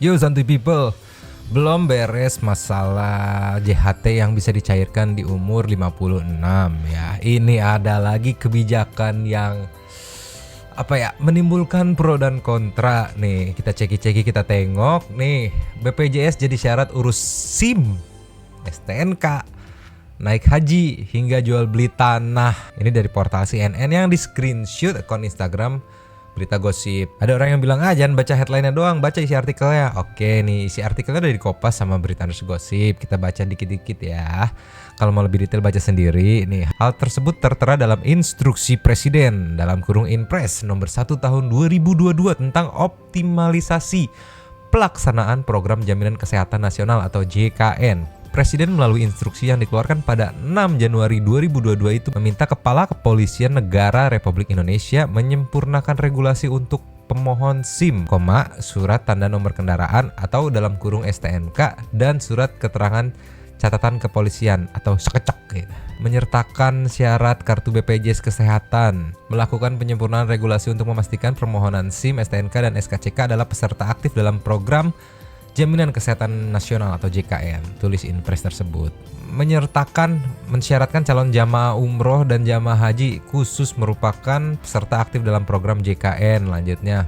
Yo santuy people, belum beres masalah JHT yang bisa dicairkan di umur 56 ya. Ini ada lagi kebijakan yang menimbulkan pro dan kontra nih. Kita ceki-ceki, kita tengok nih. BPJS jadi syarat urus SIM, STNK, naik haji hingga jual beli tanah. Ini dari portal CNN yang di screenshot akun Instagram Berita Gosip. Ada orang yang bilang, jangan baca headline-nya doang, baca isi artikelnya. Oke nih, isi artikelnya dari Kompas sama Berita Gosip. Kita baca dikit-dikit ya. Kalau mau lebih detail baca sendiri. Nih, hal tersebut tertera dalam Instruksi Presiden dalam kurung Inpres nomor 1 tahun 2022 tentang optimalisasi pelaksanaan Program Jaminan Kesehatan Nasional atau JKN. Presiden melalui instruksi yang dikeluarkan pada 6 Januari 2022 itu meminta Kepala Kepolisian Negara Republik Indonesia menyempurnakan regulasi untuk pemohon SIM, surat tanda nomor kendaraan atau dalam kurung STNK dan surat keterangan catatan kepolisian atau sekecek gitu. Menyertakan syarat kartu BPJS Kesehatan, melakukan penyempurnaan regulasi untuk memastikan permohonan SIM, STNK, dan SKCK adalah peserta aktif dalam program Jaminan Kesehatan Nasional atau JKN, tulis Inpres tersebut. Mensyaratkan calon jamaah umroh dan jamaah haji khusus merupakan peserta aktif dalam program JKN. Lanjutnya,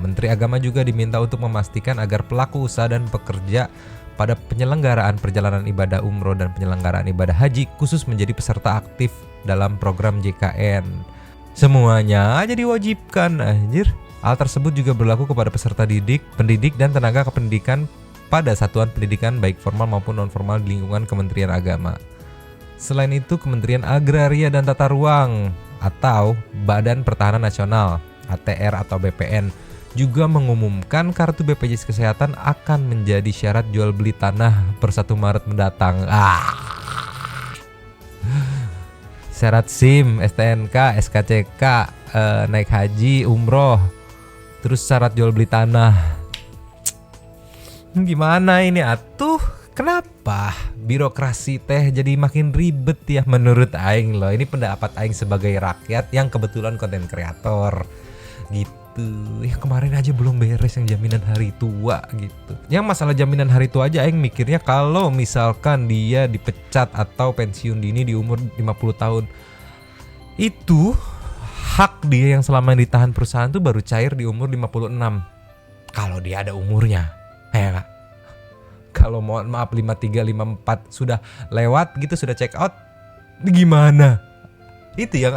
Menteri Agama juga diminta untuk memastikan agar pelaku usaha dan pekerja pada penyelenggaraan perjalanan ibadah umroh dan penyelenggaraan ibadah haji khusus menjadi peserta aktif dalam program JKN. Semuanya jadi diwajibkan, anjir. Hal tersebut juga berlaku kepada peserta didik, pendidik, dan tenaga kependidikan pada satuan pendidikan baik formal maupun non-formal di lingkungan Kementerian Agama. Selain itu, Kementerian Agraria dan Tata Ruang atau Badan Pertahanan Nasional (ATR) atau BPN juga mengumumkan kartu BPJS Kesehatan akan menjadi syarat jual beli tanah per 1 Maret mendatang. Syarat SIM, STNK, SKCK, naik haji, umroh, terus syarat jual beli tanah. Gimana ini atuh? Kenapa birokrasi teh jadi makin ribet ya menurut aing loh. Ini pendapat aing sebagai rakyat yang kebetulan konten kreator gitu. Ya kemarin aja belum beres yang jaminan hari tua gitu. Yang masalah jaminan hari tua aja aing mikirnya kalau misalkan dia dipecat atau pensiun dini di umur 50 tahun, itu hak dia yang selama ditahan perusahaan tuh baru cair di umur 56. Kalau dia ada umurnya. Ya Kak. Kalau mohon maaf 53, 54 sudah lewat gitu, sudah check out, gimana? Itu yang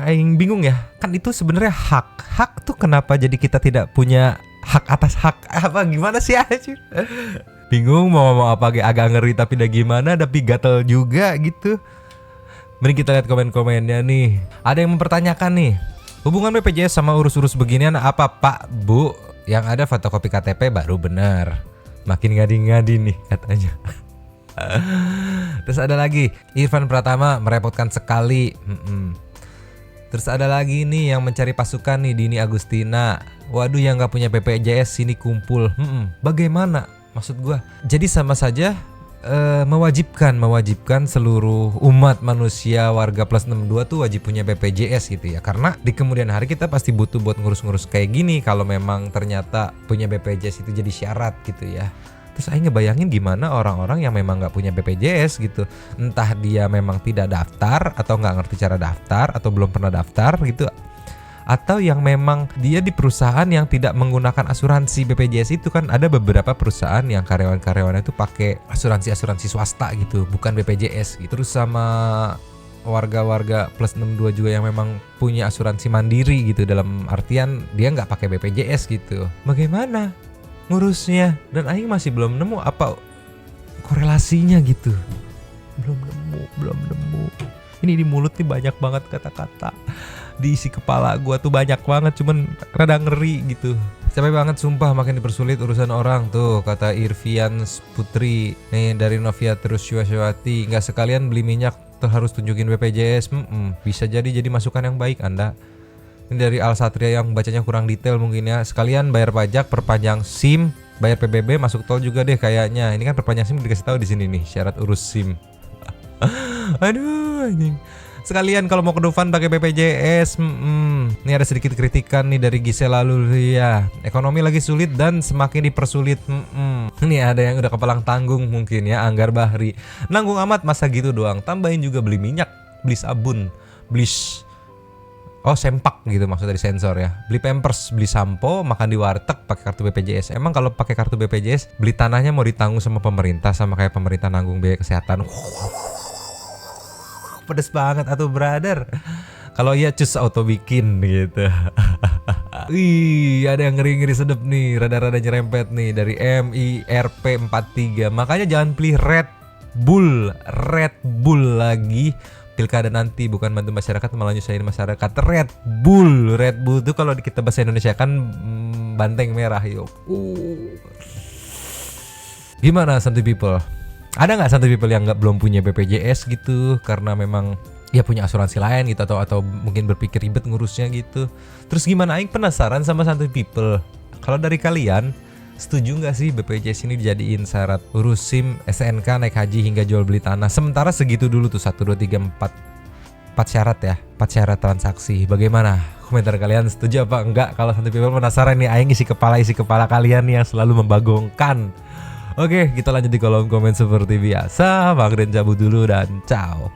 aing bingung ya. Kan itu sebenarnya hak. Hak tuh kenapa jadi kita tidak punya hak atas hak? Apa gimana sih anjir? Bingung mau apa, agak ngeri tapi udah gimana, tapi gatel juga gitu. Mari kita lihat komen-komennya nih. Ada yang mempertanyakan nih, hubungan BPJS sama urus-urus beginian apa Pak, Bu? Yang ada fotokopi KTP baru benar. Makin ngadi-ngadi nih katanya. Terus ada lagi, Irfan Pratama merepotkan sekali. Terus ada lagi nih yang mencari pasukan nih, Dini Agustina. Waduh, yang gak punya BPJS sini kumpul. Bagaimana? Maksud gua, jadi sama saja mewajibkan seluruh umat manusia warga plus 62 tuh wajib punya BPJS gitu ya. Karena di kemudian hari kita pasti butuh buat ngurus-ngurus kayak gini kalau memang ternyata punya BPJS itu jadi syarat gitu ya. Terus saya ngebayangin gimana orang-orang yang memang gak punya BPJS gitu. Entah dia memang tidak daftar atau gak ngerti cara daftar atau belum pernah daftar gitu, atau yang memang dia di perusahaan yang tidak menggunakan asuransi BPJS itu. Kan ada beberapa perusahaan yang karyawan-karyawannya itu pakai asuransi swasta gitu, bukan BPJS gitu. Terus sama warga-warga plus 62 juga yang memang punya asuransi mandiri gitu, dalam artian dia nggak pakai BPJS gitu. Bagaimana ngurusnya? Dan aing masih belum nemu apa korelasinya gitu. Belum nemu. Ini di mulut nih banyak banget kata-kata. Di isi kepala gua tuh banyak banget, cuman rada ngeri gitu. Capek banget sumpah, makin dipersulit urusan orang tuh, kata Irvian Putri nih dari Novia terus Syuwati. Nggak sekalian beli minyak tuh harus tunjukin BPJS. Bisa jadi masukan yang baik Anda. Ini dari Al Satria yang bacanya kurang detail mungkin ya. Sekalian bayar pajak, perpanjang SIM, bayar PBB, masuk tol juga deh kayaknya. Ini kan perpanjang SIM dikasih tahu di sini nih, syarat urus SIM. Aduh anjing. Sekalian kalau mau ke Dufan pakai BPJS. Ini ada sedikit kritikan nih dari Gisela Lulia. Ekonomi lagi sulit dan semakin dipersulit. Ini ada yang udah kepalang tanggung mungkin ya, Anggar Bahri. Nanggung amat masa gitu doang. Tambahin juga beli minyak, beli sabun, beli sempak gitu, maksud dari sensor ya. Beli pampers, beli sampo, makan di warteg pakai kartu BPJS. Emang kalau pakai kartu BPJS beli tanahnya mau ditanggung sama pemerintah, sama kayak pemerintah nanggung biaya kesehatan. Pedes banget atuh brother. Kalau iya cus auto bikin gitu. Wih, ada yang ngeri-ngeri sedep nih, rada-rada nyerempet nih dari MIRP43. Makanya jangan pilih Red Bull lagi. Pilkada nanti bukan bantu masyarakat, malah nyusahin masyarakat. Red Bull tuh kalau kita bahasa Indonesia kan banteng merah yuk. Gimana Santuy People? Ada nggak Santuy People yang belum punya BPJS gitu karena memang ya punya asuransi lain gitu, atau mungkin berpikir ribet ngurusnya gitu. Terus gimana? Aing penasaran sama Santuy People. Kalau dari kalian setuju nggak sih BPJS ini dijadiin syarat urus SIM, SNK, naik haji hingga jual beli tanah? Sementara segitu dulu tuh 1, 2, 3, 4 syarat ya, 4 syarat transaksi. Bagaimana komentar kalian, setuju apa enggak? Kalau Santuy People penasaran nih, Aing isi kepala kalian nih yang selalu membagongkan. Oke, kita lanjut di kolom komen seperti biasa. Bang Den cabut dulu dan ciao.